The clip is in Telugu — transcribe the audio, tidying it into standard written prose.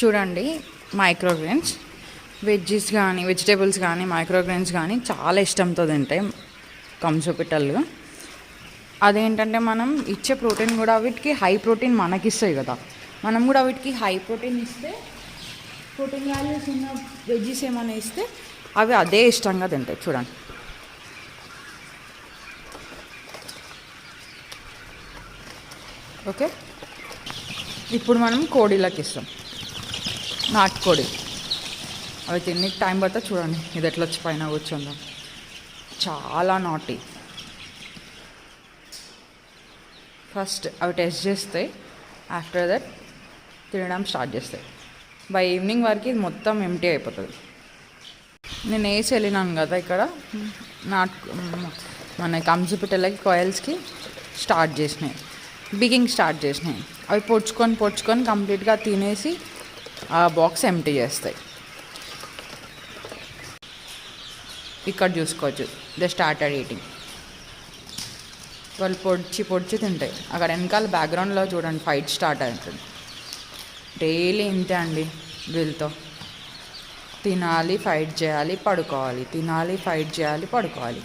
చూడండి, మైక్రోగ్రెయిన్స్ వెజ్జీస్ కానీ వెజిటేబుల్స్ కానీ మైక్రోగ్రెయిన్స్ కానీ చాలా ఇష్టంతో తింటాయి కంసుపిట్టలు. అదేంటంటే మనం ఇచ్చే ప్రోటీన్ కూడా వీటికి హై ప్రోటీన్ మనకిస్తాయి కదా, మనం కూడా వీటికి హై ప్రోటీన్ ఇస్తే, ప్రోటీన్ వాల్యూస్ ఉన్న వెజ్జీస్ ఏమైనా ఇస్తే అవి అదే ఇష్టంగా తింటాయి. చూడండి, ఓకే. ఇప్పుడు మనం కోడిలకు ఇస్తాం, నాటుకోడి. అవి తిని టైం పడుతుంది. చూడండి ఇది ఎట్లా వచ్చి పైన కూర్చుందో, చాలా నాటి. ఫస్ట్ అవి టెస్ట్ చేస్తాయి, ఆఫ్టర్ దట్ తినడం స్టార్ట్ చేస్తాయి. బై ఈవినింగ్ వరకు ఇది మొత్తం ఎంటీ అయిపోతుంది. నేను వేసి వెళ్ళినాను కదా ఇక్కడ మన కంసుపిట్టలకి కాయిల్స్కి స్టార్ట్ చేసినాయి, బిగింగ్ స్టార్ట్ చేసినాయి. అవి పొడుచుకొని కంప్లీట్గా తినేసి ఆ బాక్స్ ఎంటీ చేస్తాయి. ఇక్కడ చూసుకోవచ్చు, దే స్టార్టెడ్ ఈటింగ్. వాళ్ళు పొడిచి తింటాయి. అక్కడ వెనకాల బ్యాక్గ్రౌండ్లో చూడండి ఫైట్ స్టార్ట్ అవుతుంది. డైలీ ఇంతే అండి వీళ్ళతో. తినాలి, ఫైట్ చేయాలి, పడుకోవాలి, తినాలి, ఫైట్ చేయాలి, పడుకోవాలి.